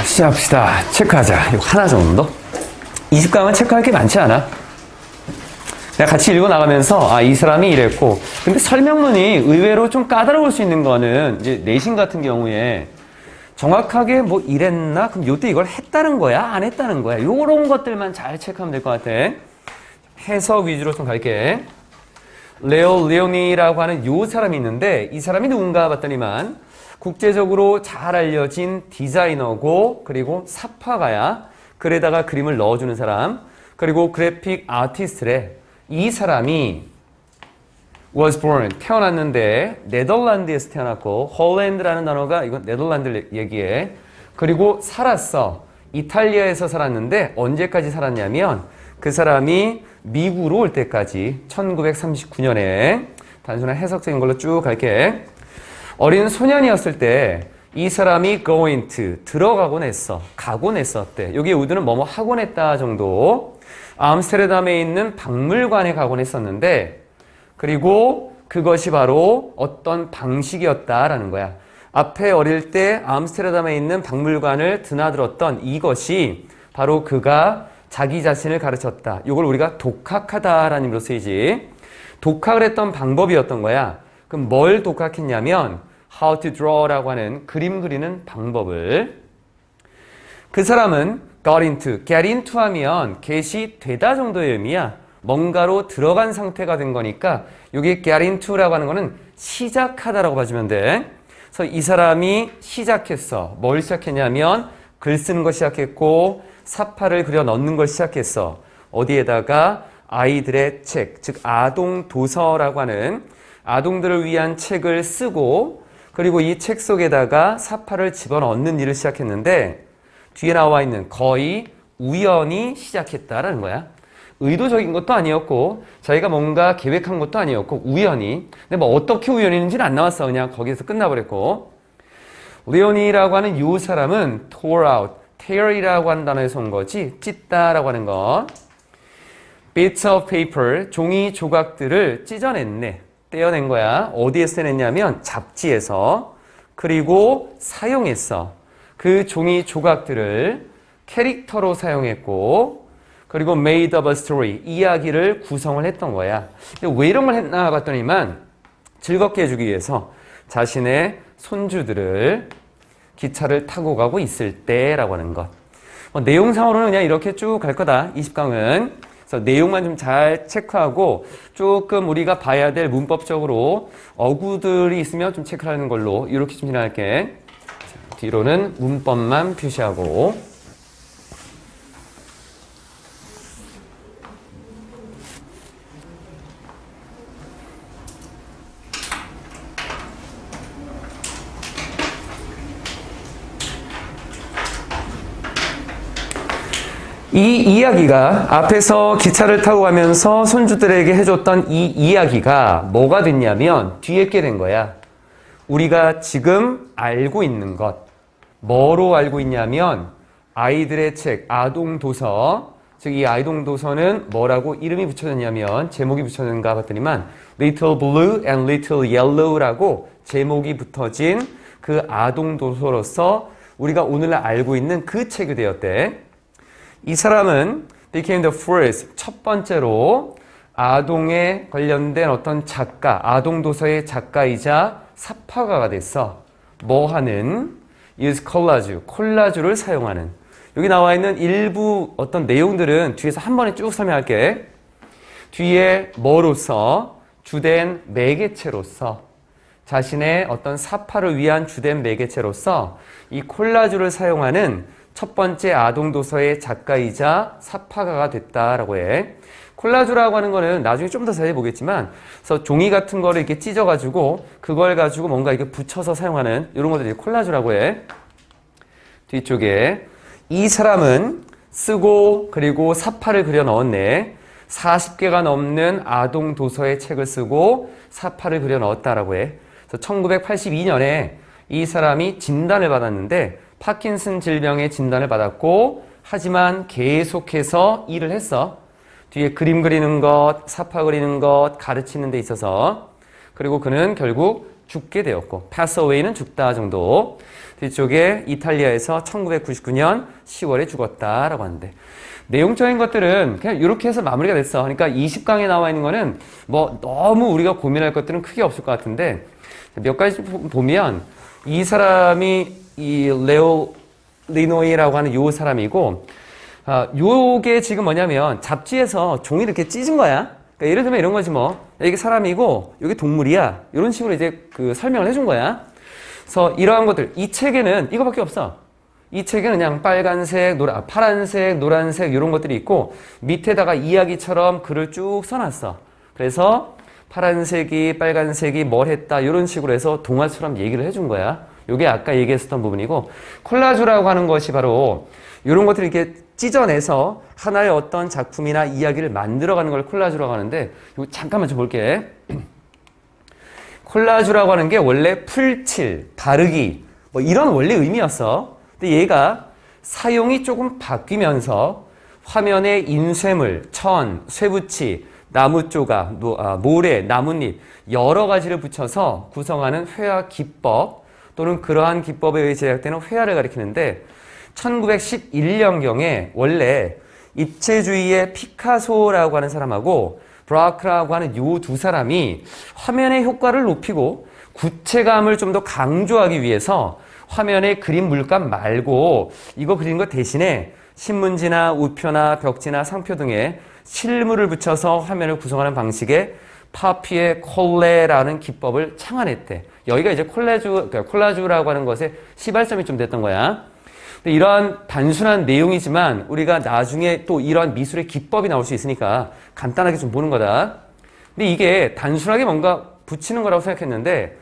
시작합시다. 체크하자. 이거 하나 정도? 20강은 체크할 게 많지 않아. 내가 같이 읽어나가면서, 이 사람이 이랬고. 근데 설명문이 의외로 좀 까다로울 수 있는 거는, 이제 내신 같은 경우에 정확하게 뭐 이랬나? 그럼 요때 이걸 했다는 거야? 안 했다는 거야? 요런 것들만 잘 체크하면 될 것 같아. 해석 위주로 좀 갈게. 레오 리오니라고 하는 요 사람이 있는데, 이 사람이 누군가 봤더니만, 국제적으로 잘 알려진 디자이너고, 그리고 삽화가야. 글에다가 그림을 넣어주는 사람. 그리고 그래픽 아티스트래. 이 사람이 was born, 태어났는데 네덜란드에서 태어났고, 홀랜드라는 단어가 이건 네덜란드 얘기해. 그리고 살았어. 이탈리아에서 살았는데 언제까지 살았냐면 그 사람이 미국으로 올 때까지 1939년에 단순한 해석적인 걸로 쭉 갈게. 어린 소년이었을 때 이 사람이 going to, 들어가곤 했어. 가곤 했었대. 여기 우드는 뭐뭐 하곤 했다 정도. 암스테르담에 있는 박물관에 가곤 했었는데, 그리고 그것이 바로 어떤 방식이었다라는 거야. 앞에 어릴 때 암스테르담에 있는 박물관을 드나들었던 이것이 바로 그가 자기 자신을 가르쳤다. 이걸 우리가 독학하다라는 의미로 쓰이지. 독학을 했던 방법이었던 거야. 그럼 뭘 독학했냐면 how to draw라고 하는 그림 그리는 방법을. 그 사람은 get into 하면 get이 되다 정도의 의미야. 뭔가로 들어간 상태가 된 거니까 여기 get into라고 하는 거는 시작하다라고 봐주면 돼. 그래서 이 사람이 시작했어. 뭘 시작했냐면 글 쓰는 거 시작했고 사파를 그려 넣는 걸 시작했어. 어디에다가 아이들의 책, 즉 아동 도서라고 하는 아동들을 위한 책을 쓰고, 그리고 이 책 속에다가 사파를 집어넣는 일을 시작했는데 뒤에 나와 있는 거의 우연히 시작했다라는 거야. 의도적인 것도 아니었고 자기가 뭔가 계획한 것도 아니었고 우연히. 근데 뭐 어떻게 우연인지는 안 나왔어. 그냥 거기에서 끝나버렸고. 리오니라고 하는 이 사람은 tore out, tear이라고 하는 단어에서 온 거지. 찢다라고 하는 거. bits of paper, 종이 조각들을 찢어냈네. 떼어낸 거야. 어디에서 떼냈냐면 잡지에서. 그리고 사용했어. 그 종이 조각들을 캐릭터로 사용했고, 그리고 made up a story, 이야기를 구성을 했던 거야. 왜 이런 걸 했나 봤더니만 즐겁게 해주기 위해서 자신의 손주들을 기차를 타고 가고 있을 때라고 하는 것. 내용상으로는 그냥 이렇게 쭉 갈 거다. 20강은. 그래서 내용만 좀 잘 체크하고 조금 우리가 봐야 될 문법적으로 어구들이 있으면 좀 체크하는 걸로 이렇게 좀 진행할게. 뒤로는 문법만 표시하고. 이 이야기가 앞에서 기차를 타고 가면서 손주들에게 해줬던 이 이야기가 뭐가 됐냐면 뒤에 게 된 거야. 우리가 지금 알고 있는 것. 뭐로 알고 있냐면 아이들의 책, 아동 도서. 즉 이 아동 도서는 뭐라고 이름이 붙여졌냐면 제목이 붙여졌는가 봤더니만 Little Blue and Little Yellow라고 제목이 붙어진 그 아동 도서로서 우리가 오늘날 알고 있는 그 책이 되었대. 이 사람은 became the first, 첫 번째로 아동에 관련된 어떤 작가, 아동 도서의 작가이자 삽화가가 됐어. 뭐 하는? use collage, 콜라주를 사용하는. 여기 나와 있는 일부 어떤 내용들은 뒤에서 한 번에 쭉 설명할게. 뒤에 뭐로서? 주된 매개체로서. 자신의 어떤 사파를 위한 주된 매개체로서 이 콜라주를 사용하는 첫 번째 아동 도서의 작가이자 삽화가가 됐다라고 해. 콜라주라고 하는 거는 나중에 좀 더 자세히 보겠지만, 그래서 종이 같은 거를 이렇게 찢어가지고 그걸 가지고 뭔가 이렇게 붙여서 사용하는 이런 것들이 콜라주라고 해. 뒤쪽에 이 사람은 쓰고 그리고 사파를 그려 넣었네. 40개가 넘는 아동 도서의 책을 쓰고 사파를 그려 넣었다라고 해. 그래서 1982년에 이 사람이 진단을 받았는데 파킨슨 질병의 진단을 받았고, 하지만 계속해서 일을 했어. 뒤에 그림 그리는 것, 사파 그리는 것, 가르치는 데 있어서. 그리고 그는 결국 죽게 되었고 pass away는 죽다 정도. 뒤쪽에 이탈리아에서 1999년 10월에 죽었다라고 하는데 내용적인 것들은 그냥 이렇게 해서 마무리가 됐어. 그러니까 20강에 나와 있는 거는 뭐 너무 우리가 고민할 것들은 크게 없을 것 같은데 몇 가지 보면 이 사람이 이 레오 리노이라고 하는 요 사람이고 요게 지금 뭐냐면 잡지에서 종이 이렇게 찢은 거야. 그러니까 예를 들면 이런 거지 뭐. 이게 사람이고 이게 동물이야. 이런 식으로 이제 그 설명을 해준 거야. 그래서 이러한 것들 이 책에는 이거밖에 없어. 이 책에는 그냥 빨간색, 파란색, 노란색 이런 것들이 있고 밑에다가 이야기처럼 글을 쭉 써놨어. 그래서 파란색이 빨간색이 뭘 했다 이런 식으로 해서 동화처럼 얘기를 해준 거야. 이게 아까 얘기했었던 부분이고 콜라주라고 하는 것이 바로 이런 것들을 이렇게 찢어내서 하나의 어떤 작품이나 이야기를 만들어가는 걸 콜라주라고 하는데 이거 잠깐만 좀 볼게. 콜라주라고 하는 게 원래 풀칠, 바르기 뭐 이런 원래 의미였어. 근데 얘가 사용이 조금 바뀌면서 화면에 인쇄물, 천, 쇠붙이, 나무 조각, 모래, 나뭇잎 여러 가지를 붙여서 구성하는 회화 기법 또는 그러한 기법에 의해 제작되는 회화를 가리키는데 1911년경에 원래 입체주의의 피카소라고 하는 사람하고 브라크라고 하는 요 두 사람이 화면의 효과를 높이고 구체감을 좀 더 강조하기 위해서 화면에 그림 물감 말고 이거 그리는 것 대신에 신문지나 우표나 벽지나 상표 등에 실물을 붙여서 화면을 구성하는 방식의 파피의 콜레라는 기법을 창안했대. 여기가 이제 콜라주라고 하는 것의 시발점이 좀 됐던 거야. 근데 이러한 단순한 내용이지만 우리가 나중에 또 이러한 미술의 기법이 나올 수 있으니까 간단하게 좀 보는 거다. 근데 이게 단순하게 뭔가 붙이는 거라고 생각했는데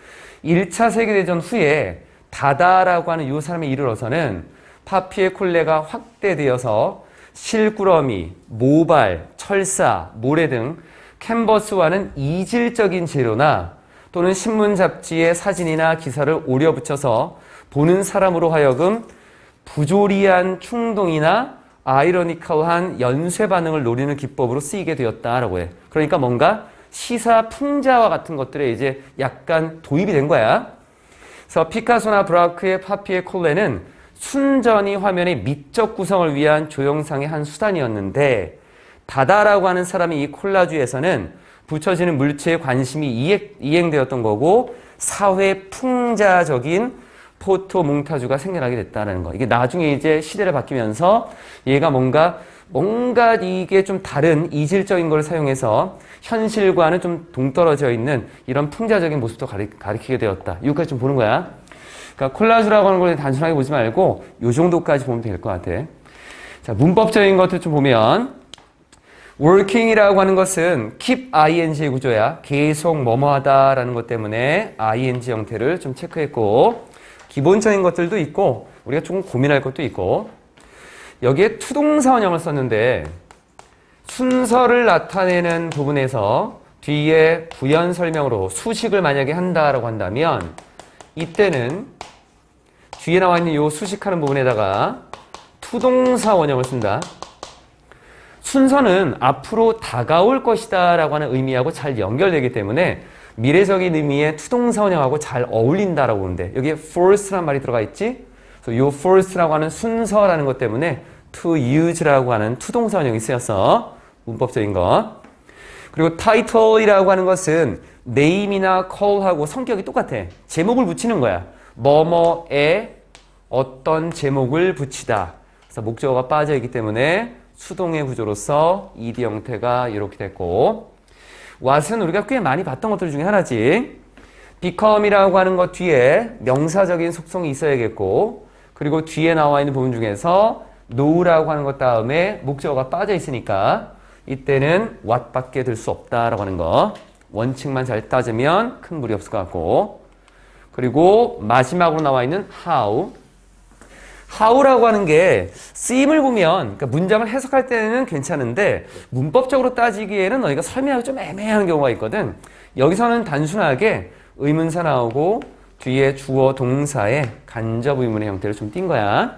1차 세계대전 후에 다다라고 하는 이 사람에 이르러서는 파피의 콜레가 확대되어서 실꾸러미, 모발, 철사, 모래 등 캔버스와는 이질적인 재료나 또는 신문 잡지의 사진이나 기사를 오려 붙여서 보는 사람으로 하여금 부조리한 충동이나 아이러니컬한 연쇄 반응을 노리는 기법으로 쓰이게 되었다라고 해. 그러니까 뭔가 시사 풍자와 같은 것들에 이제 약간 도입이 된 거야. 그래서 피카소나 브라크의 파피의 콜레는 순전히 화면의 미적 구성을 위한 조형상의 한 수단이었는데 다다라고 하는 사람이 이 콜라주에서는 붙여지는 물체에 관심이 이행되었던 거고 사회 풍자적인 포토 몽타주가 생겨나게 됐다는 거. 이게 나중에 이제 시대를 바뀌면서 얘가 뭔가 이게 좀 다른 이질적인 걸 사용해서 현실과는 좀 동떨어져 있는 이런 풍자적인 모습도 가리키게 되었다. 이거까지 좀 보는 거야. 그러니까 콜라주라고 하는 걸 단순하게 보지 말고 이 정도까지 보면 될 것 같아. 자, 문법적인 것들 좀 보면 working이라고 하는 것은 keep ing의 구조야. 계속 뭐뭐하다라는 것 때문에 ing 형태를 좀 체크했고 기본적인 것들도 있고 우리가 조금 고민할 것도 있고 여기에 투동사 원형을 썼는데 순서를 나타내는 부분에서 뒤에 부연 설명으로 수식을 만약에 한다라고 한다면 이때는 뒤에 나와 있는 이 수식하는 부분에다가 투동사 원형을 쓴다. 순서는 앞으로 다가올 것이다 라고 하는 의미하고 잘 연결되기 때문에 미래적인 의미의 투동사 원형하고 잘 어울린다라고 보는데 여기에 force라는 말이 들어가 있지? 그래서 이 force라고 하는 순서라는 것 때문에 to use라고 하는 투동사 원형이 쓰였어. 문법적인 거. 그리고 title이라고 하는 것은 name이나 call하고 성격이 똑같아. 제목을 붙이는 거야. 뭐뭐에 어떤 제목을 붙이다. 그래서 목적어가 빠져있기 때문에 수동의 구조로서 ed 형태가 이렇게 됐고 what은 우리가 꽤 많이 봤던 것들 중에 하나지. become이라고 하는 것 뒤에 명사적인 속성이 있어야겠고 그리고 뒤에 나와 있는 부분 중에서 know라고 하는 것 다음에 목적어가 빠져 있으니까 이때는 what밖에 들 수 없다라고 하는 거. 원칙만 잘 따지면 큰 무리 없을 것 같고 그리고 마지막으로 나와 있는 how. how라고 하는 게 쓰임을 보면 그러니까 문장을 해석할 때는 괜찮은데 문법적으로 따지기에는 너희가 설명하기 좀 애매한 경우가 있거든. 여기서는 단순하게 의문사 나오고 뒤에 주어 동사의 간접 의문의 형태를 좀 띈 거야.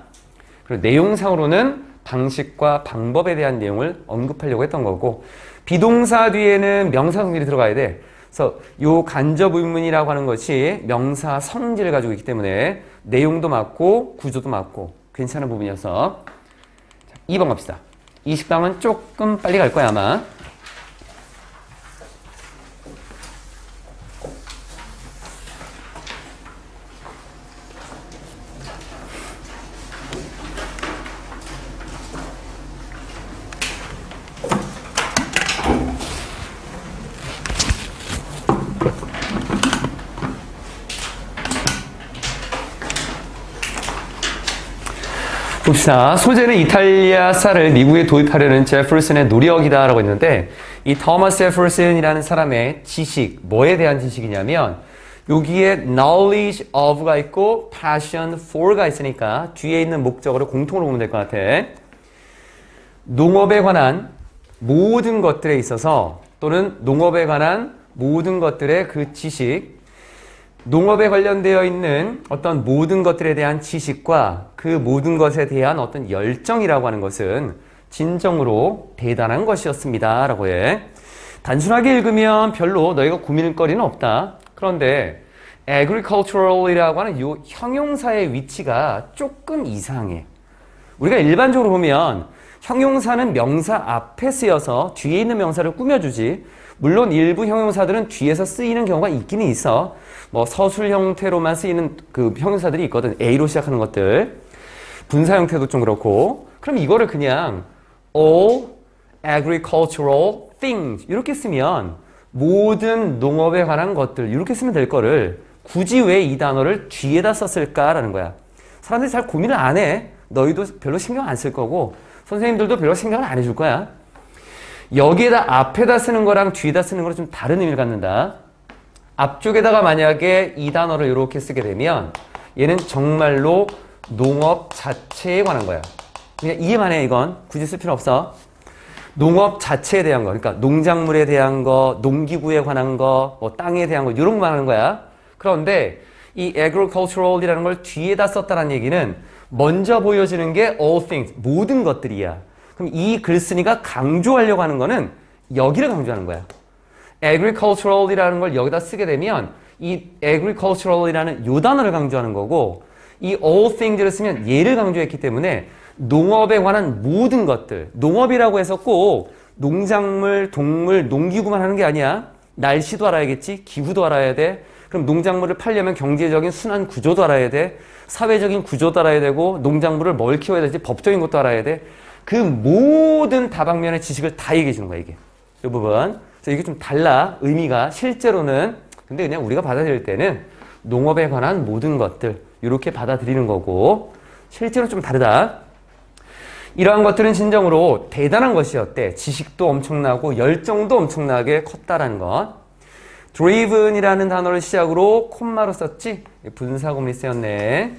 그리고 내용상으로는 방식과 방법에 대한 내용을 언급하려고 했던 거고 비동사 뒤에는 명사성질이 들어가야 돼. 그래서 요 간접 의문이라고 하는 것이 명사 성질을 가지고 있기 때문에 내용도 맞고 구조도 맞고 괜찮은 부분이어서 2번 갑시다. 이 식당은 조금 빨리 갈 거야 아마. 봅시다. 소재는 이탈리아사를 미국에 도입하려는 제퍼슨의 노력이다라고 했는데 이 토마스 제퍼슨이라는 사람의 지식, 뭐에 대한 지식이냐면 여기에 knowledge of가 있고 passion for가 있으니까 뒤에 있는 목적어를 공통으로 보면 될 것 같아. 농업에 관한 모든 것들에 있어서 또는 농업에 관한 모든 것들의 그 지식, 농업에 관련되어 있는 어떤 모든 것들에 대한 지식과 그 모든 것에 대한 어떤 열정이라고 하는 것은 진정으로 대단한 것이었습니다. 라고 해. 단순하게 읽으면 별로 너희가 고민할 거리는 없다. 그런데 agricultural이라고 하는 이 형용사의 위치가 조금 이상해. 우리가 일반적으로 보면 형용사는 명사 앞에 쓰여서 뒤에 있는 명사를 꾸며주지. 물론 일부 형용사들은 뒤에서 쓰이는 경우가 있기는 있어. 뭐 서술 형태로만 쓰이는 그 형용사들이 있거든. A로 시작하는 것들. 분사 형태도 좀 그렇고. 그럼 이거를 그냥 all agricultural things 이렇게 쓰면 모든 농업에 관한 것들 이렇게 쓰면 될 거를 굳이 왜 이 단어를 뒤에다 썼을까라는 거야. 사람들이 잘 고민을 안 해. 너희도 별로 신경 안 쓸 거고 선생님들도 별로 신경을 안 해줄 거야. 여기에다 앞에다 쓰는 거랑 뒤에다 쓰는 거랑 좀 다른 의미를 갖는다. 앞쪽에다가 만약에 이 단어를 이렇게 쓰게 되면 얘는 정말로 농업 자체에 관한 거야. 그냥 이해만 해 이건. 굳이 쓸 필요 없어. 농업 자체에 대한 거. 그러니까 농작물에 대한 거, 농기구에 관한 거, 뭐 땅에 대한 거 이런 것만 하는 거야. 그런데 이 agricultural이라는 걸 뒤에다 썼다는 얘기는 먼저 보여지는 게 all things, 모든 것들이야. 그럼 이 글쓴이가 강조하려고 하는 거는 여기를 강조하는 거야. agricultural이라는 걸 여기다 쓰게 되면 이 agricultural이라는 요 단어를 강조하는 거고 이 all things를 쓰면 얘를 강조했기 때문에 농업에 관한 모든 것들, 농업이라고 해서 꼭 농작물, 동물, 농기구만 하는 게 아니야. 날씨도 알아야겠지, 기후도 알아야 돼. 그럼 농작물을 팔려면 경제적인 순환 구조도 알아야 돼. 사회적인 구조도 알아야 되고 농작물을 뭘 키워야 될지 법적인 것도 알아야 돼. 그 모든 다방면의 지식을 다 얘기해 주는 거야 이게. 이 부분. 그래서 이게 좀 달라. 의미가 실제로는. 근데 그냥 우리가 받아들일 때는 농업에 관한 모든 것들 이렇게 받아들이는 거고 실제로 좀 다르다. 이러한 것들은 진정으로 대단한 것이었대. 지식도 엄청나고 열정도 엄청나게 컸다라는 것. driven이라는 단어를 시작으로 콤마로 썼지? 분사구문이 쓰였네.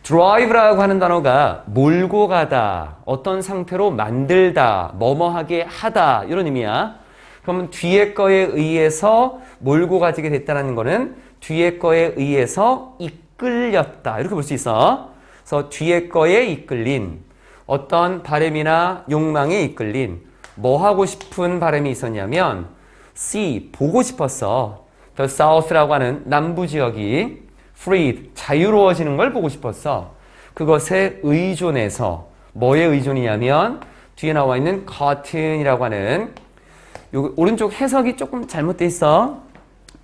drive라고 하는 단어가 몰고 가다, 어떤 상태로 만들다, 뭐뭐하게 하다 이런 의미야. 그러면 뒤에 거에 의해서 몰고 가지게 됐다는 거는 뒤에 거에 의해서 이끌렸다 이렇게 볼 수 있어. 그래서 뒤에 거에 이끌린 어떤 바람이나 욕망에 이끌린 뭐 하고 싶은 바람이 있었냐면 see, 보고 싶었어. The South라고 하는 남부 지역이 freed, 자유로워지는 걸 보고 싶었어. 그것에 의존해서 뭐에 의존이냐면 뒤에 나와 있는 cotton이라고 하는 요 오른쪽 해석이 조금 잘못돼 있어.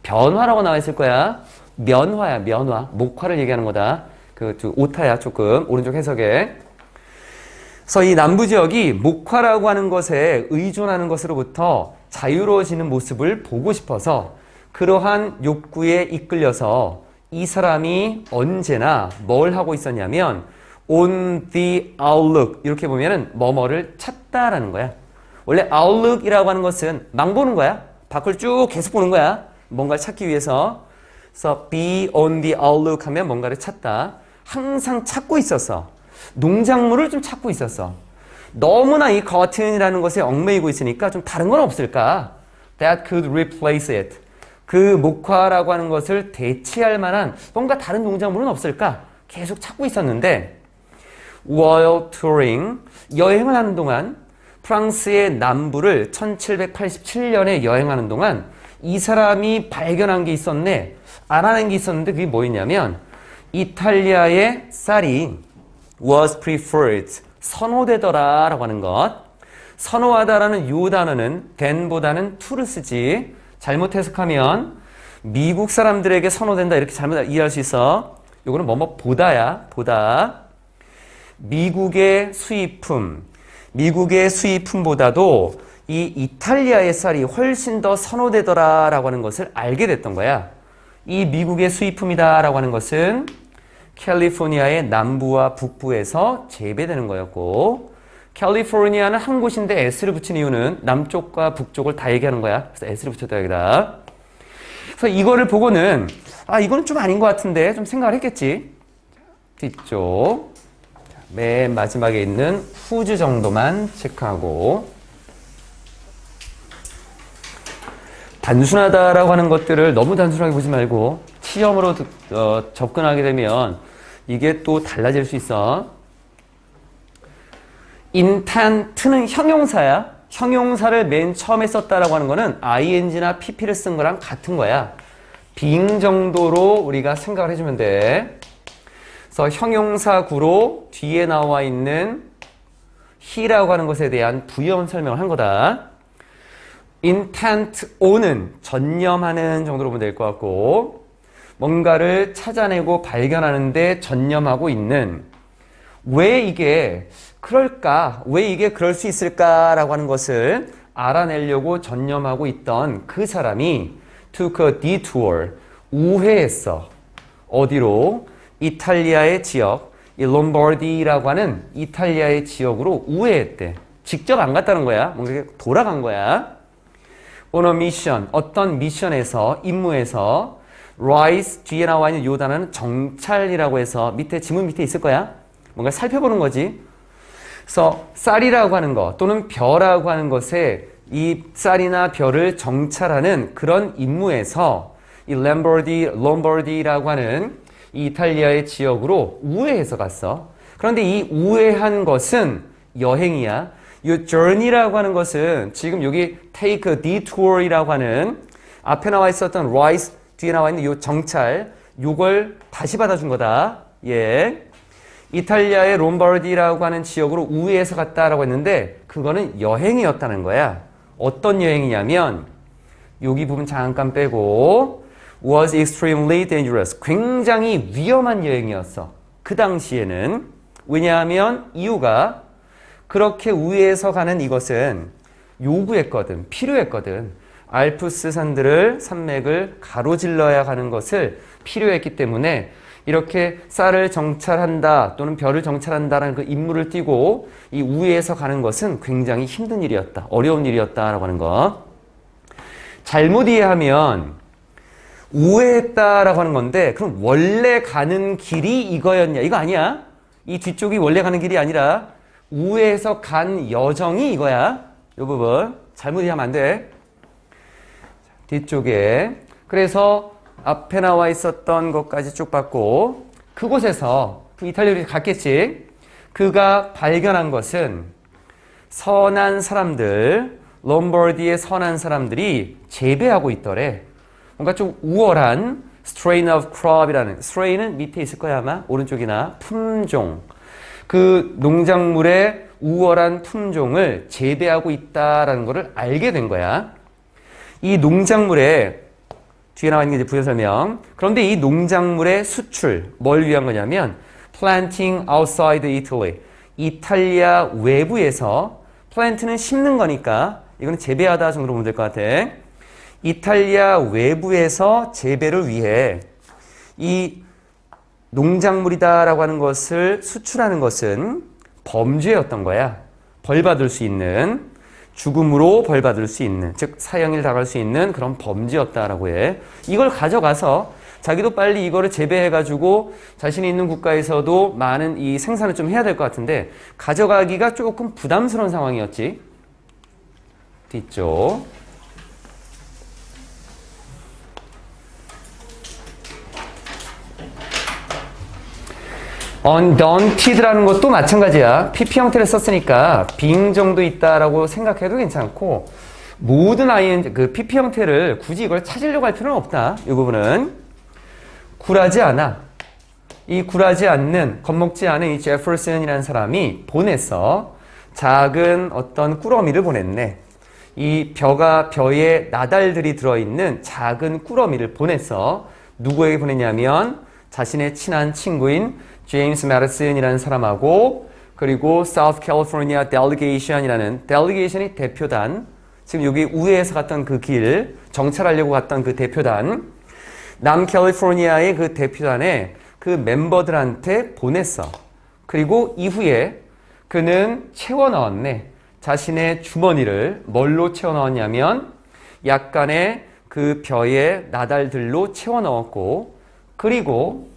변화라고 나와 있을 거야. 면화야, 면화. 목화를 얘기하는 거다. 그 오타야 조금 오른쪽 해석에. 그래서 이 남부 지역이 목화라고 하는 것에 의존하는 것으로부터 자유로워지는 모습을 보고 싶어서 그러한 욕구에 이끌려서 이 사람이 언제나 뭘 하고 있었냐면 on the outlook 이렇게 보면은 뭐뭐를 찾다라는 거야. 원래 outlook이라고 하는 것은 망 보는 거야. 밖을 쭉 계속 보는 거야. 뭔가를 찾기 위해서. 그래서 be on the outlook 하면 뭔가를 찾다. 항상 찾고 있었어. 농작물을 좀 찾고 있었어. 너무나 이 cotton이라는 것에 얽매이고 있으니까 좀 다른 건 없을까? That could replace it. 그 목화라고 하는 것을 대체할 만한 뭔가 다른 농작물은 없을까? 계속 찾고 있었는데 while touring, 여행을 하는 동안 프랑스의 남부를 1787년에 여행하는 동안 이 사람이 발견한 게 있었네. 알아낸 게 있었는데 그게 뭐였냐면 이탈리아의 쌀이 was preferred. 선호되더라 라고 하는 것. 선호하다라는 요 단어는 than보다는 to를 쓰지. 잘못 해석하면 미국 사람들에게 선호된다 이렇게 잘못 이해할 수 있어. 요거는 뭐뭐 보다야. 보다. 미국의 수입품보다도 이 이탈리아의 쌀이 훨씬 더 선호되더라 라고 하는 것을 알게 됐던 거야. 이 미국의 수입품이다 라고 하는 것은 캘리포니아의 남부와 북부에서 재배되는 거였고, 캘리포니아는 한 곳인데 S를 붙인 이유는 남쪽과 북쪽을 다 얘기하는 거야. 그래서 S를 붙였다 여기다. 그래서 이거를 보고는 이거는 좀 아닌 것 같은데 좀 생각을 했겠지. 뒤쪽 맨 마지막에 있는 후주 정도만 체크하고, 단순하다라고 하는 것들을 너무 단순하게 보지 말고 시험으로 접근하게 되면 이게 또 달라질 수 있어. intent는 형용사야. 형용사를 맨 처음에 썼다라고 하는 거는 ing나 pp를 쓴 거랑 같은 거야. being 정도로 우리가 생각을 해주면 돼. 그래서 형용사 구로 뒤에 나와 있는 he라고 하는 것에 대한 부연 설명을 한 거다. intent on은 전념하는 정도로 보면 될 것 같고, 뭔가를 찾아내고 발견하는데 전념하고 있는, 왜 이게 그럴까? 왜 이게 그럴 수 있을까라고 하는 것을 알아내려고 전념하고 있던 그 사람이 took a detour, 우회했어. 어디로? 이탈리아의 지역, 이 롬바디라고 하는 이탈리아의 지역으로 우회했대. 직접 안 갔다는 거야. 뭔가 돌아간 거야. on a mission, 어떤 미션에서, 임무에서, rise, 뒤에 나와 있는 요 단어는 정찰이라고 해서 밑에, 지문 밑에 있을 거야. 뭔가 살펴보는 거지. 그래서 쌀이라고 하는 것 또는 벼라고 하는 것에 이 쌀이나 벼를 정찰하는 그런 임무에서 이 롬바디라고 하는 이 이탈리아의 지역으로 우회해서 갔어. 그런데 이 우회한 것은 여행이야. 이 journey라고 하는 것은 지금 여기 take a detour이라고 하는 앞에 나와 있었던 rise 뒤에 나와 있는 이 정찰, 요걸 다시 받아준 거다. 예. 이탈리아의 롬바디라고 하는 지역으로 우회해서 갔다라고 했는데 그거는 여행이었다는 거야. 어떤 여행이냐면 여기 부분 잠깐 빼고 was extremely dangerous. 굉장히 위험한 여행이었어. 그 당시에는. 왜냐하면 이유가 그렇게 우회해서 가는 이것은 요구했거든. 필요했거든. 알프스 산맥을 가로질러야 하는 것을 필요했기 때문에 이렇게 쌀을 정찰한다 또는 벼를 정찰한다라는 그 임무를 띠고 이 우회해서 가는 것은 굉장히 힘든 일이었다. 어려운 일이었다라고 하는 거. 잘못 이해하면 우회했다라고 하는 건데 그럼 원래 가는 길이 이거였냐? 이거 아니야. 이 뒤쪽이 원래 가는 길이 아니라 우회해서 간 여정이 이거야. 이 부분. 잘못 이해하면 안 돼. 뒤쪽에. 그래서 앞에 나와 있었던 것까지 쭉 봤고 그곳에서 그 이탈리아로 갔겠지. 그가 발견한 것은 선한 사람들, 롬바디의 선한 사람들이 재배하고 있더래. 뭔가 좀 우월한 strain of crop이라는, strain은 밑에 있을 거야 아마 오른쪽이나 품종. 그 농작물의 우월한 품종을 재배하고 있다라는 것을 알게 된 거야. 이 농작물의 뒤에 나와 있는 게 이제 부연 설명. 그런데 이 농작물의 수출, 뭘 위한 거냐면 planting outside Italy. 이탈리아 외부에서 plant는 심는 거니까 이거는 재배하다 정도로 보면 될 것 같아. 이탈리아 외부에서 재배를 위해 이 농작물이다라고 하는 것을 수출하는 것은 범죄였던 거야. 벌받을 수 있는, 죽음으로 벌받을 수 있는, 즉 사형을 당할 수 있는 그런 범죄였다라고 해. 이걸 가져가서 자기도 빨리 이거를 재배해가지고 자신이 있는 국가에서도 많은 이 생산을 좀 해야 될 것 같은데 가져가기가 조금 부담스러운 상황이었지. 뒤쪽. undaunted라는 것도 마찬가지야. PP 형태를 썼으니까 being 정도 있다라고 생각해도 괜찮고 모든 ing, 그 PP 형태를 굳이 이걸 찾으려고 할 필요는 없다. 이 부분은. 굴하지 않아. 이 굴하지 않는, 겁먹지 않은 이 제퍼슨이라는 사람이 보냈어. 작은 어떤 꾸러미를 보냈네. 이 벼에 나달들이 들어있는 작은 꾸러미를 보냈어. 누구에게 보냈냐면 자신의 친한 친구인 제임스 메디슨이라는 사람하고 그리고 South California Delegation이라는 delegation이 대표단, 지금 여기 우회에서 갔던 그 길, 정찰하려고 갔던 그 대표단, 남캘리포니아의 그 대표단에 그 멤버들한테 보냈어. 그리고 이후에 그는 채워 넣었네. 자신의 주머니를 뭘로 채워 넣었냐면 약간의 그 벼의 나달들로 채워 넣었고, 그리고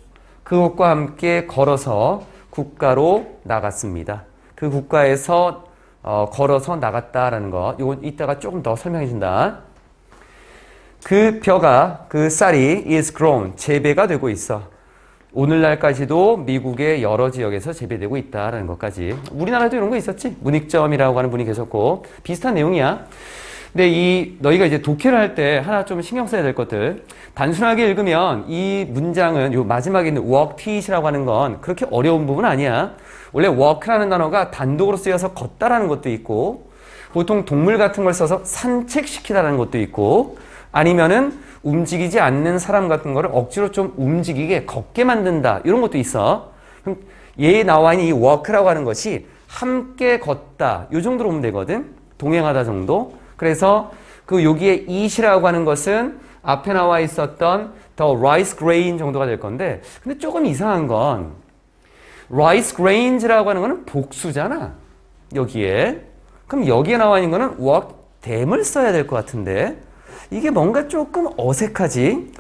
그것과 함께 걸어서 국가로 나갔습니다. 그 국가에서 걸어서 나갔다라는 거, 이거 이따가 조금 더 설명해 준다. 그 벼가, 그 쌀이 is grown, 재배가 되고 있어. 오늘날까지도 미국의 여러 지역에서 재배되고 있다라는 것까지. 우리나라도 이런 거 있었지? 문익점이라고 하는 분이 계셨고 비슷한 내용이야. 근데 너희가 이제 독해를 할 때 하나 좀 신경 써야 될 것들, 단순하게 읽으면 이 문장은 요 마지막에 있는 walk teach이라고 하는 건 그렇게 어려운 부분 아니야. 원래 walk라는 단어가 단독으로 쓰여서 걷다라는 것도 있고, 보통 동물 같은 걸 써서 산책시키다라는 것도 있고, 아니면은 움직이지 않는 사람 같은 거를 억지로 좀 움직이게 걷게 만든다, 이런 것도 있어. 그럼 얘에 나와 있는 이 walk라고 하는 것이 함께 걷다, 요 정도로 보면 되거든. 동행하다 정도. 그래서 그 여기에 eat이라고 하는 것은 앞에 나와 있었던 the rice grain 정도가 될 건데, 근데 조금 이상한 건 rice grains라고 하는 거는 복수잖아, 여기에. 그럼 여기에 나와 있는 거는 walk them을 써야 될 것 같은데 이게 뭔가 조금 어색하지?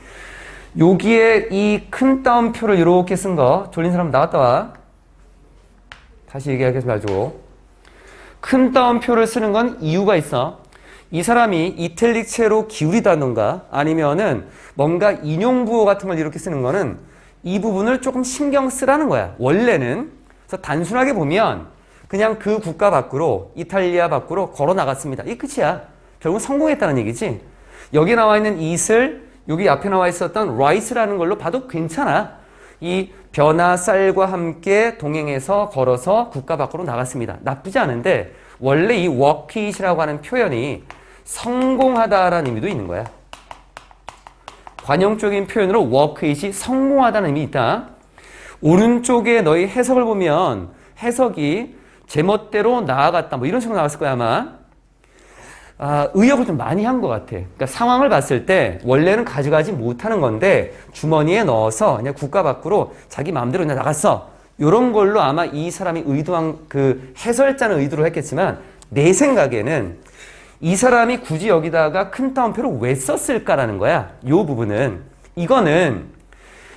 여기에 이 큰 따옴표를 이렇게 쓴 거, 졸린 사람 나갔다 와. 다시 얘기하겠습니다. 가지고 큰 따옴표를 쓰는 건 이유가 있어. 이 사람이 이탈릭체로 기울이다던가 아니면은 뭔가 인용부호 같은 걸 이렇게 쓰는 거는 이 부분을 조금 신경 쓰라는 거야, 원래는. 그래서 단순하게 보면 그냥 그 국가 밖으로, 이탈리아 밖으로 걸어 나갔습니다, 이 끝이야. 결국 성공했다는 얘기지. 여기 나와 있는 it을 여기 앞에 나와 있었던 rice라는 걸로 봐도 괜찮아. 이 벼나 쌀과 함께 동행해서 걸어서 국가 밖으로 나갔습니다. 나쁘지 않은데 원래 이 walk it이라고 하는 표현이 성공하다라는 의미도 있는 거야. 관용적인 표현으로 walk it이 성공하다는 의미 있다. 오른쪽에 너희 해석을 보면 해석이 제멋대로 나아갔다, 뭐 이런 식으로 나왔을 거야 아마. 의역을 좀 많이 한 것 같아. 그러니까 상황을 봤을 때 원래는 가져가지 못하는 건데 주머니에 넣어서 그냥 국가 밖으로 자기 마음대로 그냥 나갔어. 이런 걸로 아마 이 사람이 의도한, 그 해설자는 의도를 했겠지만 내 생각에는 이 사람이 굳이 여기다가 큰 따옴표를 왜 썼을까라는 거야. 이 부분은. 이거는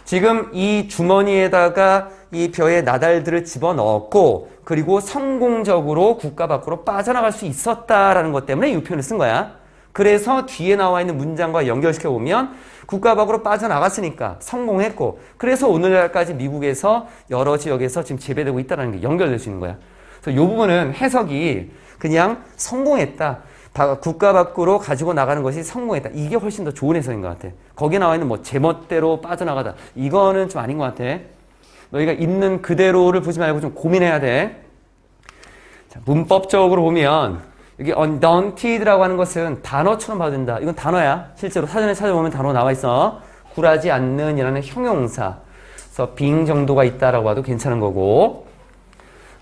지금 이 주머니에다가 이 벼의 나달들을 집어넣었고 그리고 성공적으로 국가 밖으로 빠져나갈 수 있었다라는 것 때문에 이 표현을 쓴 거야. 그래서 뒤에 나와 있는 문장과 연결시켜 보면 국가 밖으로 빠져나갔으니까 성공했고, 그래서 오늘날까지 미국에서 여러 지역에서 지금 재배되고 있다는 게 연결될 수 있는 거야. 그래서 이 부분은 해석이 그냥 성공했다, 다 국가 밖으로 가지고 나가는 것이 성공했다, 이게 훨씬 더 좋은 해석인 것 같아. 거기에 나와 있는 뭐 제멋대로 빠져나가다, 이거는 좀 아닌 것 같아. 너희가 있는 그대로를 보지 말고 좀 고민해야 돼. 자, 문법적으로 보면 여기 undaunted라고 하는 것은 단어처럼 봐도 된다. 이건 단어야. 실제로 사전에 찾아보면 단어 나와 있어. 굴하지 않는 이라는 형용사. 그래서 being 정도가 있다라고 봐도 괜찮은 거고,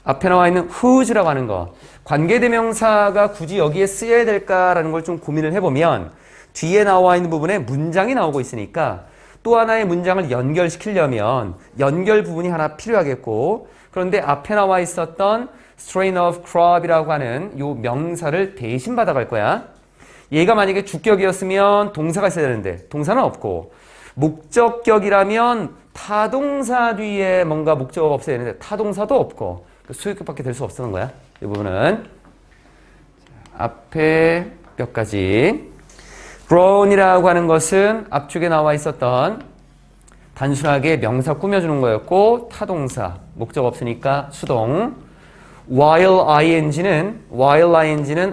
앞에 나와 있는 whose라고 하는 거, 관계대명사가 굳이 여기에 쓰여야 될까라는 걸 좀 고민을 해보면 뒤에 나와 있는 부분에 문장이 나오고 있으니까 또 하나의 문장을 연결시키려면 연결 부분이 하나 필요하겠고, 그런데 앞에 나와 있었던 strain of crop이라고 하는 요 명사를 대신 받아갈 거야. 얘가 만약에 주격이었으면 동사가 있어야 되는데 동사는 없고, 목적격이라면 타동사 뒤에 뭔가 목적어가 없어야 되는데 타동사도 없고, 수익격밖에 될 수 없었던 거야. 이 부분은. 앞에 몇 가지. grown이라고 하는 것은 앞쪽에 나와 있었던 단순하게 명사 꾸며주는 거였고, 타동사, 목적 없으니까 수동. while ing는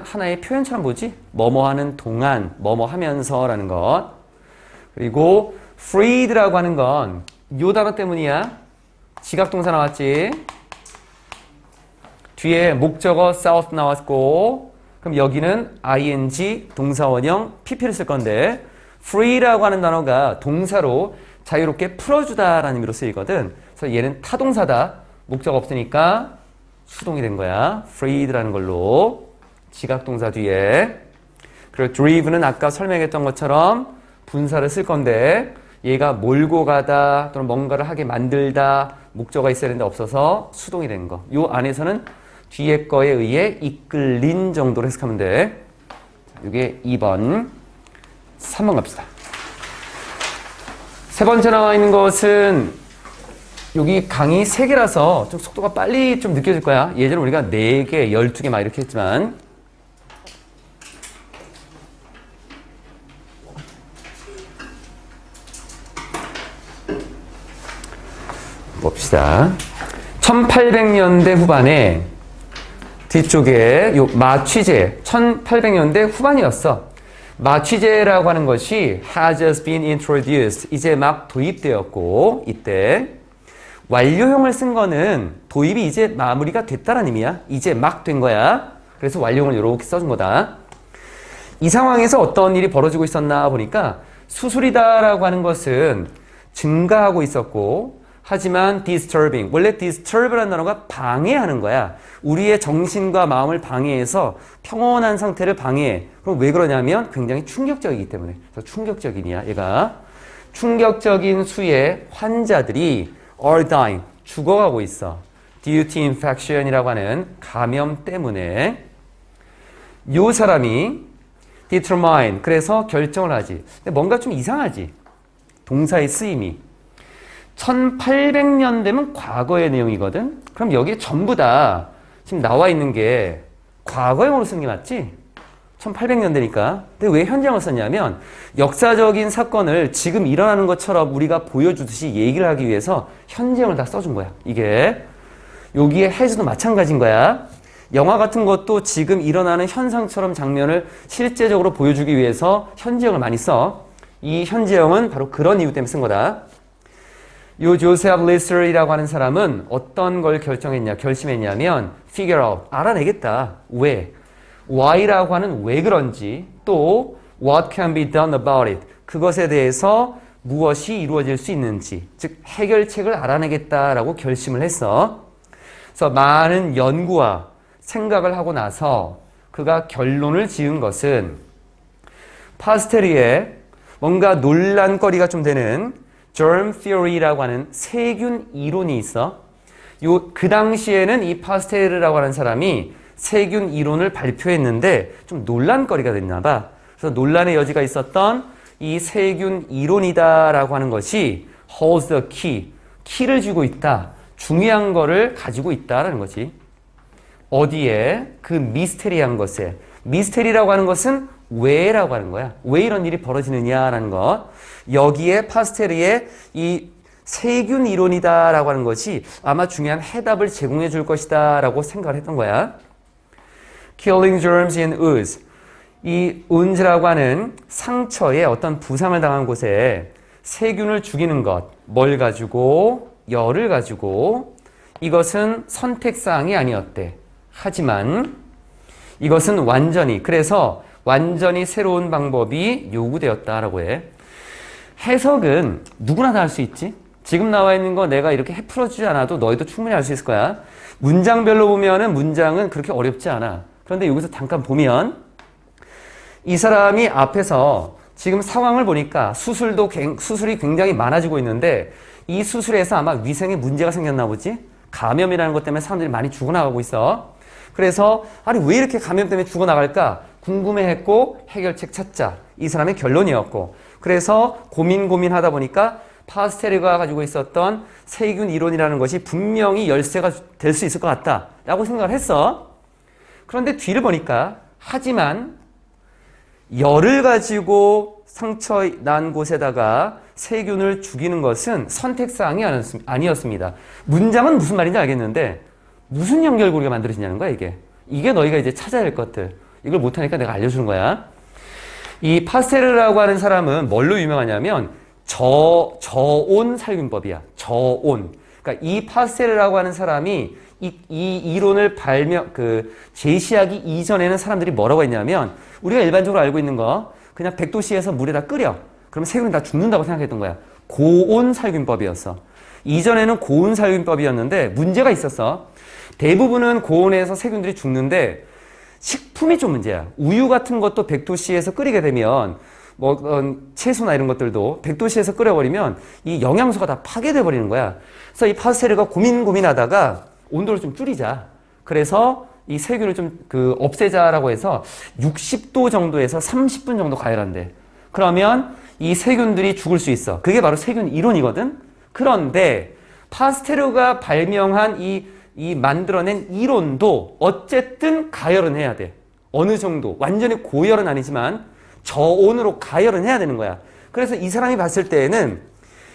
하나의 표현처럼 보지? 뭐뭐 하는 동안, 뭐뭐 하면서라는 것. 그리고 freed라고 하는 건 요 단어 때문이야. 지각동사 나왔지? 뒤에 목적어 south 나왔고, 그럼 여기는 ing 동사원형 pp를 쓸 건데, free라고 하는 단어가 동사로 자유롭게 풀어주다라는 의미로 쓰이거든. 그래서 얘는 타동사다. 목적 없으니까 수동이 된 거야. freed라는 걸로. 지각동사 뒤에. 그리고 driven은 아까 설명했던 것처럼 분사를 쓸 건데, 얘가 몰고 가다 또는 뭔가를 하게 만들다 목적어가 있어야 되는데 없어서 수동이 된 거. 요 안에서는 뒤에 거에 의해 이끌린 정도로 해석하면 돼. 이게 2번. 3번 갑시다. 세 번째 나와 있는 것은 여기 강의 3개라서 좀 속도가 빨리 좀 느껴질 거야. 예전에 우리가 4개, 12개 막 이렇게 했지만. 봅시다. 1800년대 후반에 뒤쪽에 요 마취제 1800년대 후반이었어. 마취제라고 하는 것이 has just been introduced. 이제 막 도입되었고 이때 완료형을 쓴 거는 도입이 이제 마무리가 됐다는 의미야. 이제 막 된 거야. 그래서 완료형을 이렇게 써준 거다. 이 상황에서 어떤 일이 벌어지고 있었나 보니까 수술이다라고 하는 것은 증가하고 있었고 하지만 disturbing, 원래 disturb라는 단어가 방해하는 거야. 우리의 정신과 마음을 방해해서 평온한 상태를 방해해. 그럼 왜 그러냐면 굉장히 충격적이기 때문에. 그래서 충격적이냐 얘가. 충격적인 수의 환자들이 are dying, 죽어가고 있어. due to infection이라고 하는 감염 때문에. 요 사람이 determine, 그래서 결정을 하지. 근데 뭔가 좀 이상하지. 동사의 쓰임이. 1800년대면 과거의 내용이거든? 그럼 여기에 전부 다 지금 나와 있는 게 과거형으로 쓰는 게 맞지? 1800년대니까. 근데 왜 현재형을 썼냐면 역사적인 사건을 지금 일어나는 것처럼 우리가 보여주듯이 얘기를 하기 위해서 현재형을 다 써준 거야. 이게. 여기에 has도 마찬가지인 거야. 영화 같은 것도 지금 일어나는 현상처럼 장면을 실제적으로 보여주기 위해서 현재형을 많이 써. 이 현재형은 바로 그런 이유 때문에 쓴 거다. 요 조셉 리슬이라고 하는 사람은 어떤 걸 결심했냐면 figure out, 알아내겠다. 왜? why라고 하는 왜 그런지, 또 what can be done about it, 그것에 대해서 무엇이 이루어질 수 있는지, 즉 해결책을 알아내겠다라고 결심을 했어. 그래서 많은 연구와 생각을 하고 나서 그가 결론을 지은 것은 파스테리에 뭔가 논란거리가 좀 되는 germ theory라고 하는 세균 이론이 있어. 그 당시에는 이 파스테르라고 하는 사람이 세균 이론을 발표했는데 좀 논란거리가 됐나 봐. 그래서 논란의 여지가 있었던 이 세균 이론이다라고 하는 것이 holds the key, 키를 쥐고 있다. 중요한 거를 가지고 있다라는 거지. 어디에? 그 미스테리한 것에. 미스테리라고 하는 것은 왜라고 하는 거야. 왜 이런 일이 벌어지느냐라는 것. 여기에 파스테르의 이 세균 이론이다라고 하는 것이 아마 중요한 해답을 제공해 줄 것이다 라고 생각을 했던 거야. Killing germs in wounds. 이 wounds라고 하는 상처에 어떤 부상을 당한 곳에 세균을 죽이는 것. 뭘 가지고? 열을 가지고. 이것은 선택사항이 아니었대. 하지만 이것은 그래서 완전히 새로운 방법이 요구되었다라고 해. 해석은 누구나 다 할 수 있지. 지금 나와 있는 거 내가 이렇게 풀어주지 않아도 너희도 충분히 할 수 있을 거야. 문장별로 보면은 문장은 그렇게 어렵지 않아. 그런데 여기서 잠깐 보면 이 사람이 앞에서 지금 상황을 보니까 수술이 굉장히 많아지고 있는데 이 수술에서 아마 위생에 문제가 생겼나 보지? 감염이라는 것 때문에 사람들이 많이 죽어나가고 있어. 그래서 아니 왜 이렇게 감염 때문에 죽어나갈까? 궁금해했고 해결책 찾자. 이 사람의 결론이었고. 그래서 고민하다 보니까 파스테르가 가지고 있었던 세균 이론이라는 것이 분명히 열쇠가 될 수 있을 것 같다 라고 생각을 했어. 그런데 뒤를 보니까 하지만 열을 가지고 상처 난 곳에다가 세균을 죽이는 것은 선택사항이 아니었습니다. 문장은 무슨 말인지 알겠는데 무슨 연결고리가 만들어지냐는 거야, 이게. 이게 너희가 이제 찾아야 할 것들. 이걸 못하니까 내가 알려주는 거야. 이 파스텔이라고 하는 사람은 뭘로 유명하냐면 저온 살균법이야. 저온. 그러니까 이 파스텔이라고 하는 사람이 이 이론을 제시하기 이전에는 사람들이 뭐라고 했냐면 우리가 일반적으로 알고 있는 거 그냥 100도씨에서 물에다 끓여. 그러면 세균이 다 죽는다고 생각했던 거야. 고온 살균법이었어. 이전에는 고온 살균법이었는데 문제가 있었어. 대부분은 고온에서 세균들이 죽는데 식품이 좀 문제야. 우유 같은 것도 100도씨에서 끓이게 되면 채소나 이런 것들도 100도씨에서 끓여버리면 이 영양소가 다 파괴돼 버리는 거야. 그래서 이 파스텔르가 고민하다가 온도를 좀 줄이자. 그래서 이 세균을 좀 없애자라고 해서 60도 정도에서 30분 정도 가열한대. 그러면 이 세균들이 죽을 수 있어. 그게 바로 세균 이론이거든. 그런데 파스텔르가 발명한 만들어낸 이론도 어쨌든 가열은 해야 돼. 어느 정도. 완전히 고열은 아니지만 저온으로 가열은 해야 되는 거야. 그래서 이 사람이 봤을 때에는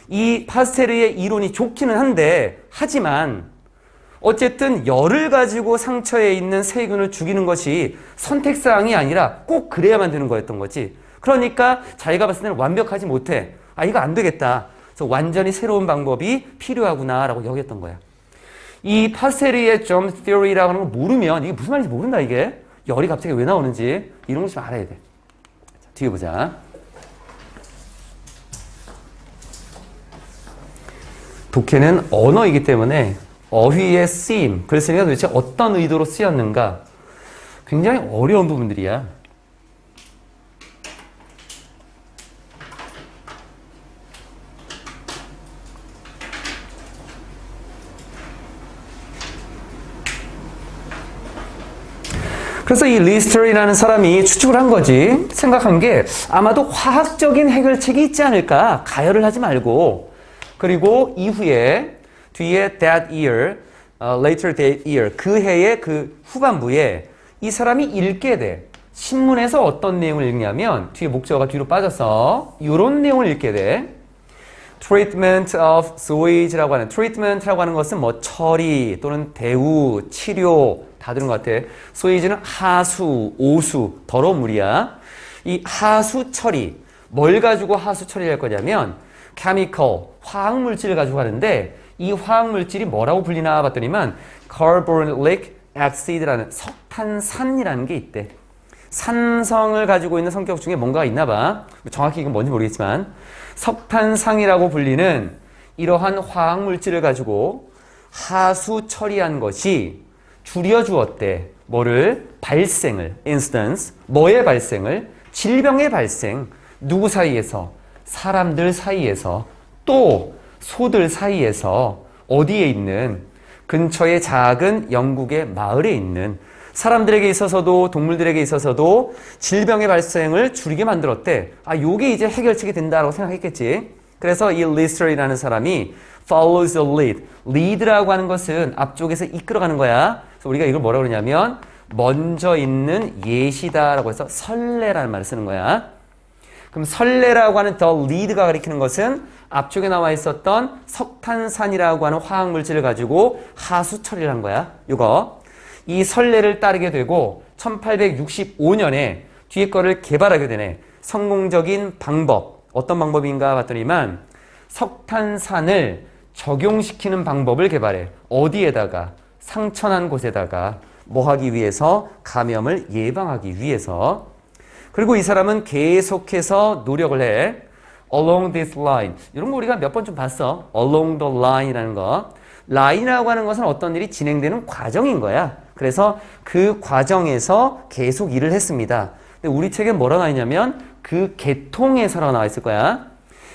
이 파스텔르의 이론이 좋기는 한데 하지만 어쨌든 열을 가지고 상처에 있는 세균을 죽이는 것이 선택사항이 아니라 꼭 그래야만 되는 거였던 거지. 그러니까 자기가 봤을 때는 완벽하지 못해. 아, 이거 안 되겠다. 그래서 완전히 새로운 방법이 필요하구나라고 여겼던 거야. 이 파스텔르의 germ theory라고 하는 거 모르면 이게 무슨 말인지 모른다, 이게. 열이 갑자기 왜 나오는지 이런 거 좀 알아야 돼. 자, 뒤에 보자. 독해는 언어이기 때문에 어휘의 쓰임, 글쓰기가 도대체 어떤 의도로 쓰였는가 굉장히 어려운 부분들이야. 그래서 이 리스터리라는 사람이 추측을 한 거지. 생각한 게 아마도 화학적인 해결책이 있지 않을까. 가열을 하지 말고. 그리고 이후에 뒤에 that year, later that year, 그 해의 그 후반부에 이 사람이 읽게 돼. 신문에서 어떤 내용을 읽냐면 뒤에 목적어가 뒤로 빠져서 이런 내용을 읽게 돼. treatment of sewage라고 하는 treatment라고 하는 것은 뭐 처리 또는 대우, 치료 다 들은 것 같아. sewage는 하수, 오수, 더러운 물이야. 이 하수 처리, 뭘 가지고 하수 처리를 할 거냐면 chemical, 화학 물질을 가지고 하는데 이 화학 물질이 뭐라고 불리나 봤더니만 carbonic acid라는 석탄산이라는 게 있대. 산성을 가지고 있는 성격 중에 뭔가가 있나 봐. 정확히 이건 뭔지 모르겠지만 석탄상이라고 불리는 이러한 화학 물질을 가지고 하수 처리한 것이 줄여주었대. 뭐를? 발생을. instance. 뭐의 발생을? 질병의 발생. 누구 사이에서? 사람들 사이에서. 또 소들 사이에서. 어디에 있는? 근처의 작은 영국의 마을에 있는 사람들에게 있어서도 동물들에게 있어서도 질병의 발생을 줄이게 만들었대. 아, 요게 이제 해결책이 된다라고 생각했겠지. 그래서 이 리스터리라는 사람이 follows the lead. lead라고 하는 것은 앞쪽에서 이끌어가는 거야. 그래서 우리가 이걸 뭐라고 그러냐면 먼저 있는 예시다라고 해서 선례라는 말을 쓰는 거야. 그럼 선례라고 하는 the lead가 가리키는 것은 앞쪽에 나와 있었던 석탄산이라고 하는 화학 물질을 가지고 하수 처리를 한 거야. 요거. 이 선례를 따르게 되고 1865년에 뒤에 거를 개발하게 되네. 성공적인 방법. 어떤 방법인가 봤더니만 석탄산을 적용시키는 방법을 개발해. 어디에다가? 상처난 곳에다가 뭐 하기 위해서? 감염을 예방하기 위해서. 그리고 이 사람은 계속해서 노력을 해. Along this line. 이런 거 우리가 몇 번 좀 봤어. Along the line이라는 거. 라인이라고 하는 것은 어떤 일이 진행되는 과정인 거야. 그래서 그 과정에서 계속 일을 했습니다. 근데 우리 책에 뭐라 나와 있냐면 그 계통에서라고 나와 있을 거야.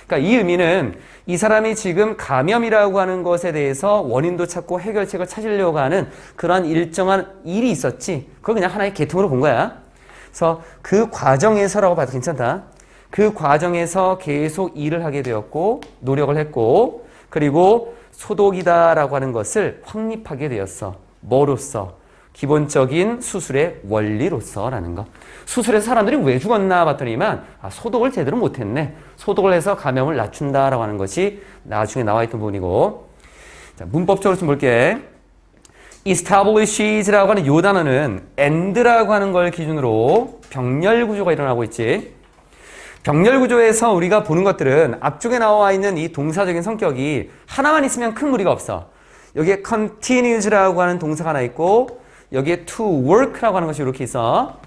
그러니까 이 의미는 이 사람이 지금 감염이라고 하는 것에 대해서 원인도 찾고 해결책을 찾으려고 하는 그런 일정한 일이 있었지. 그걸 그냥 하나의 계통으로 본 거야. 그래서 그 과정에서라고 봐도 괜찮다. 그 과정에서 계속 일을 하게 되었고 노력을 했고 그리고 소독이다라고 하는 것을 확립하게 되었어. 뭐로써? 기본적인 수술의 원리로서라는 거. 수술에서 사람들이 왜 죽었나 봤더니만 소독을 제대로 못했네. 소독을 해서 감염을 낮춘다라고 하는 것이 나중에 나와 있던 부분이고. 자, 문법적으로 좀 볼게. establishes라고 하는 요 단어는 and라고 하는 걸 기준으로 병렬 구조가 일어나고 있지. 병렬 구조에서 우리가 보는 것들은 앞쪽에 나와 있는 이 동사적인 성격이 하나만 있으면 큰 무리가 없어. 여기에 continues라고 하는 동사가 하나 있고 여기에 to work라고 하는 것이 이렇게 있어.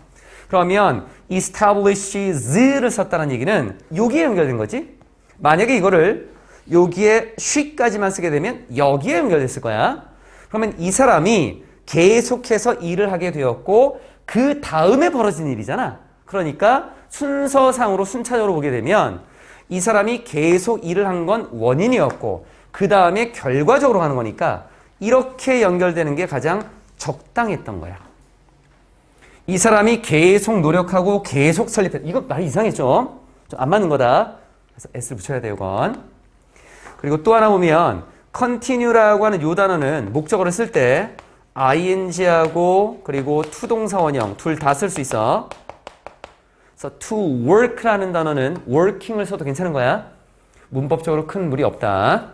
그러면 establishes를 썼다는 얘기는 여기에 연결된 거지. 만약에 이거를 여기에 she까지만 쓰게 되면 여기에 연결됐을 거야. 그러면 이 사람이 계속해서 일을 하게 되었고 그 다음에 벌어진 일이잖아. 그러니까 순서상으로 순차적으로 보게 되면 이 사람이 계속 일을 한 건 원인이었고 그 다음에 결과적으로 하는 거니까 이렇게 연결되는 게 가장 적당했던 거야. 이 사람이 계속 노력하고 계속 설립했. 이거 말이 이상했죠? 좀 안 맞는 거다. 그래서 S를 붙여야 돼요, 이건. 그리고 또 하나 보면 continue라고 하는 요 단어는 목적어를 쓸 때 ing하고 그리고 to 동사 원형 둘 다 쓸 수 있어. 그래서 to work라는 단어는 working을 써도 괜찮은 거야. 문법적으로 큰 무리 없다.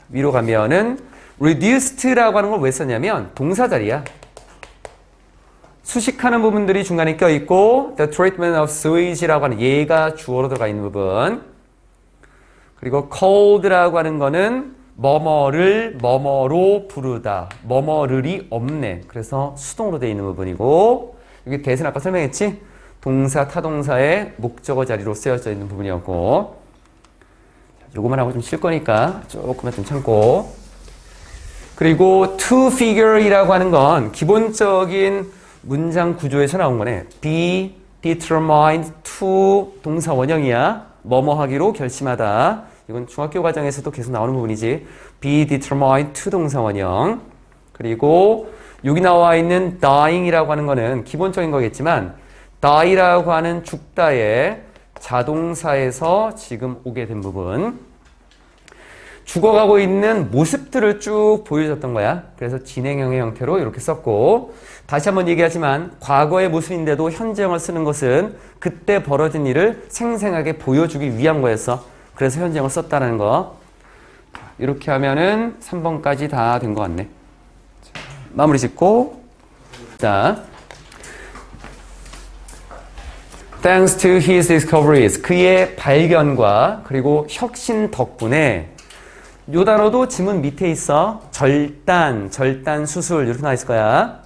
위로 가면은 reduced라고 하는 걸 왜 썼냐면 동사 자리야. 수식하는 부분들이 중간에 껴있고 the treatment of sewage라고 하는 얘가 주어로 들어가 있는 부분. 그리고 cold라고 하는 거는 뭐뭐를 뭐뭐로 부르다. 뭐뭐를이 없네. 그래서 수동으로 되어 있는 부분이고 여기 대신 아까 설명했지? 동사, 타동사의 목적어 자리로 쓰여져 있는 부분이었고 요거만 하고 좀 쉴 거니까 조금만 좀 참고 그리고 to figure이라고 하는 건 기본적인 문장 구조에서 나온 거네. be determined to 동사 원형이야. 뭐뭐 하기로 결심하다. 이건 중학교 과정에서도 계속 나오는 부분이지. be determined to 동사 원형. 그리고 여기 나와 있는 dying이라고 하는 거는 기본적인 거겠지만 die라고 하는 죽다의 자동사에서 지금 오게 된 부분. 죽어가고 있는 모습들을 쭉 보여줬던 거야. 그래서 진행형의 형태로 이렇게 썼고 다시 한번 얘기하지만 과거의 모습인데도 현재형을 쓰는 것은 그때 벌어진 일을 생생하게 보여주기 위한 거였어. 그래서 현재형을 썼다는 거. 이렇게 하면은 3번까지 다 된 것 같네. 마무리 짓고 자, Thanks to his discoveries. 그의 발견과 그리고 혁신 덕분에 요 단어도 지문 밑에 있어. 절단 수술 이렇게 나와 있을 거야.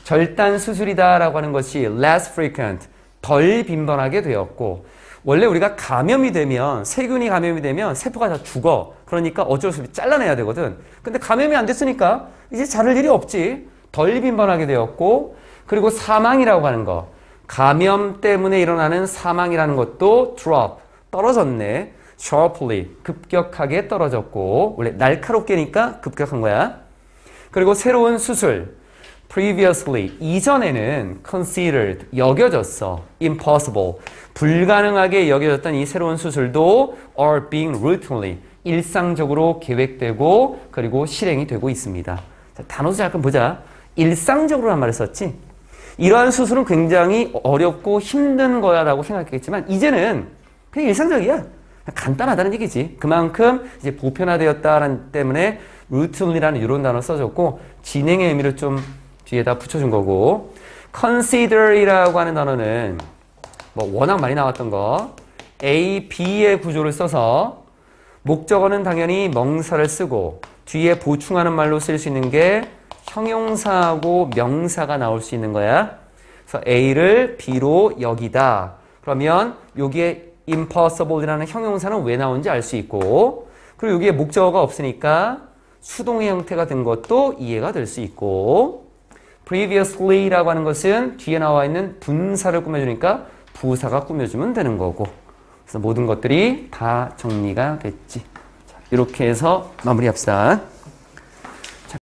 절단 수술이다 라고 하는 것이 less frequent, 덜 빈번하게 되었고 원래 우리가 감염이 되면 세균이 감염이 되면 세포가 다 죽어. 그러니까 어쩔 수 없이 잘라내야 되거든. 근데 감염이 안 됐으니까 이제 자를 일이 없지. 덜 빈번하게 되었고 그리고 사망이라고 하는 거. 감염 때문에 일어나는 사망이라는 것도 drop, 떨어졌네. sharply, 급격하게 떨어졌고 원래 날카롭게니까 급격한 거야. 그리고 새로운 수술, previously, 이전에는 considered, 여겨졌어. impossible, 불가능하게 여겨졌던 이 새로운 수술도 are being routinely, 일상적으로 계획되고 그리고 실행이 되고 있습니다. 자, 단어도 잠깐 보자. 일상적으로란 말을 썼지. 이러한 수술은 굉장히 어렵고 힘든 거야 라고 생각했겠지만 이제는 그냥 일상적이야. 간단하다는 얘기지. 그만큼 이제 보편화되었다는 때문에 routinely라는 이런 단어 써줬고 진행의 의미를 좀 뒤에다 붙여준 거고 consider이라고 하는 단어는 뭐 워낙 많이 나왔던 거 A, B의 구조를 써서 목적어는 당연히 명사를 쓰고 뒤에 보충하는 말로 쓸 수 있는 게 형용사하고 명사가 나올 수 있는 거야. 그래서 A를 B로 여기다. 그러면 여기에 impossible이라는 형용사는 왜 나온지 알 수 있고 그리고 여기에 목적어가 없으니까 수동의 형태가 된 것도 이해가 될 수 있고 previously라고 하는 것은 뒤에 나와 있는 분사를 꾸며주니까 부사가 꾸며주면 되는 거고 그래서 모든 것들이 다 정리가 됐지. 자, 이렇게 해서 마무리합시다.